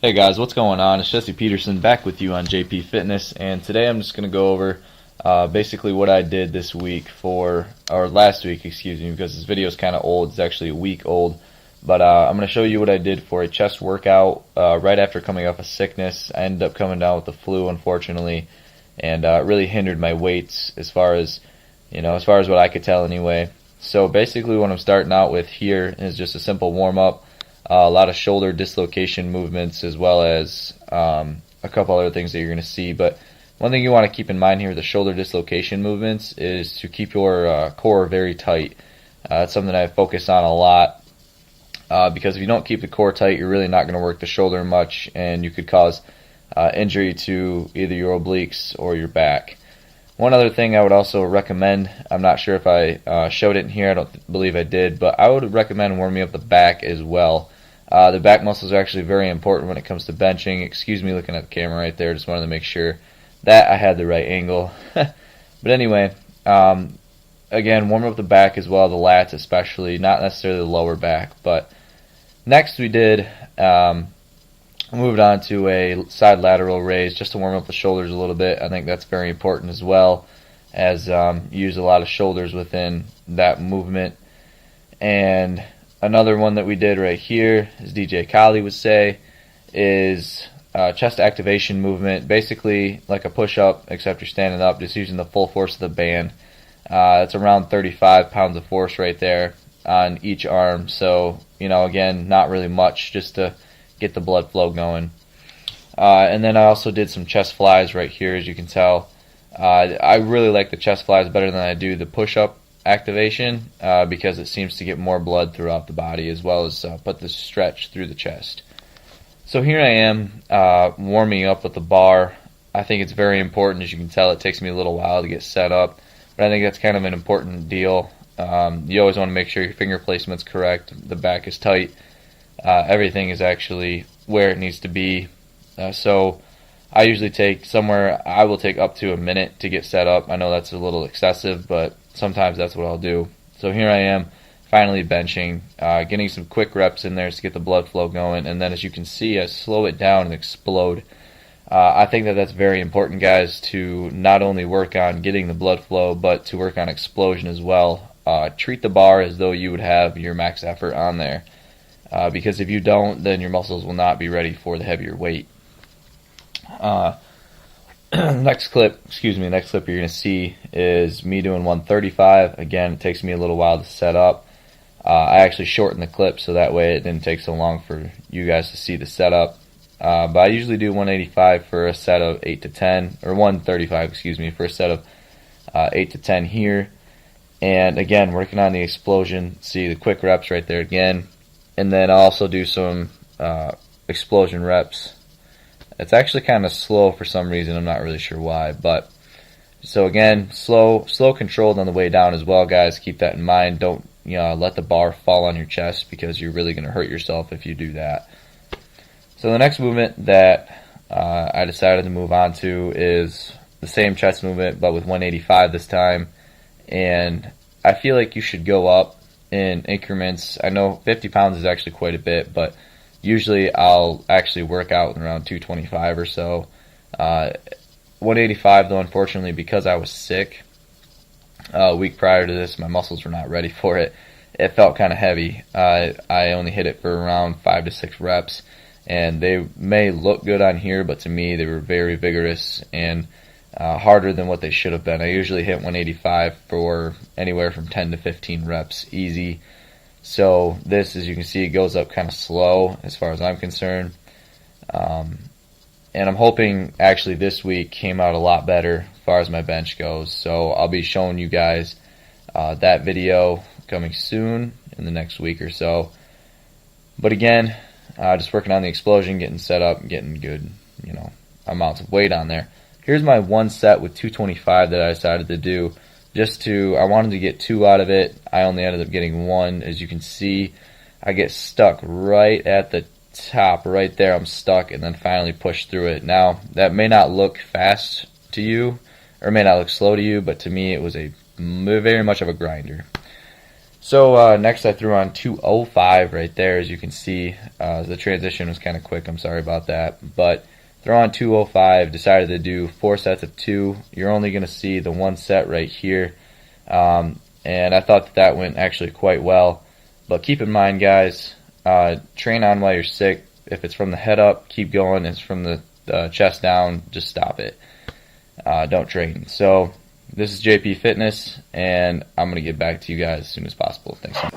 Hey guys, what's going on? It's Jesse Peterson back with you on JP Fitness, and today I'm just going to go over basically what I did this week or last week, excuse me, because this video is kind of old. It's actually a week old, but I'm going to show you what I did for a chest workout right after coming off of sickness. I ended up coming down with the flu, unfortunately, and it really hindered my weights as far as what I could tell anyway. So basically, what I'm starting out with here is just a simple warm up. A lot of shoulder dislocation movements, as well as a couple other things that you're going to see. But one thing you want to keep in mind here with the shoulder dislocation movements is to keep your core very tight. That's something I focus on a lot because if you don't keep the core tight, you're really not going to work the shoulder much, and you could cause injury to either your obliques or your back. One other thing I would also recommend, I'm not sure if I showed it in here, I don't believe I did, but I would recommend warming up the back as well. The back muscles are actually very important when it comes to benching. Excuse me looking at the camera right there, just wanted to make sure that I had the right angle. But anyway, again, warm up the back as well, the lats especially, not necessarily the lower back. But next we did, moved on to a side lateral raise just to warm up the shoulders a little bit. I think that's very important as well, as you use a lot of shoulders within that movement. And another one that we did right here, as DJ Kali would say, is chest activation movement. Basically like a push-up, except you're standing up, just using the full force of the band. It's around 35 pounds of force right there on each arm. So, again, not really much, just to get the blood flow going. And then I also did some chest flies right here, as you can tell. I really like the chest flies better than I do the push-up activation because it seems to get more blood throughout the body, as well as put the stretch through the chest. So here I am warming up with the bar. I think it's very important. As you can tell, it takes me a little while to get set up, but I think that's kind of an important deal. You always want to make sure your finger placement's correct, the back is tight, everything is actually where it needs to be. So I usually I will take up to a minute to get set up. I know that's a little excessive, but sometimes that's what I'll do. So here I am, finally benching, getting some quick reps in there to get the blood flow going, and then as you can see, I slow it down and explode. I think that that's very important, guys, to not only work on getting the blood flow, but to work on explosion as well. Treat the bar as though you would have your max effort on there, because if you don't, then your muscles will not be ready for the heavier weight. Next clip you're going to see is me doing 135. Again, it takes me a little while to set up. I actually shortened the clip so that way it didn't take so long for you guys to see the setup. But I usually do 185 for a set of 8 to 10, or 135, for a set of 8 to 10 here. And again, working on the explosion. See the quick reps right there again. And then I'll also do some explosion reps. It's actually kind of slow for some reason. I'm not really sure why. But so again, slow controlled on the way down as well, guys. Keep that in mind. Don't let the bar fall on your chest, because you're really going to hurt yourself if you do that. So the next movement that I decided to move on to is the same chest movement, but with 185 this time. And I feel like you should go up in increments. I know 50 pounds is actually quite a bit, but usually I'll actually work out around 225 or so. 185 though, unfortunately, because I was sick a week prior to this, my muscles were not ready for it. It felt kind of heavy. I only hit it for around 5 to 6 reps, and they may look good on here, but to me they were very vigorous and harder than what they should have been. I usually hit 185 for anywhere from 10 to 15 reps easy. So this, as you can see, it goes up kind of slow as far as I'm concerned. And I'm hoping actually this week came out a lot better as far as my bench goes. So I'll be showing you guys that video coming soon in the next week or so. But again, just working on the explosion, getting set up, getting good, amounts of weight on there. Here's my one set with 225 that I decided to do. I wanted to get 2 out of it. I only ended up getting 1. As you can see, I get stuck right at the top, right there. I'm stuck, and then finally push through it. Now, that may not look fast to you, or may not look slow to you, but to me it was very much of a grinder. So next I threw on 205 right there, as you can see. The transition was kind of quick, I'm sorry about that. But throw on 205, decided to do 4 sets of 2. You're only going to see the 1 set right here. And I thought that went actually quite well. But keep in mind, guys, train on while you're sick. If it's from the head up, keep going. If it's from the chest down, just stop it. Don't train. So this is JP Fitness, and I'm going to get back to you guys as soon as possible. Thanks so much.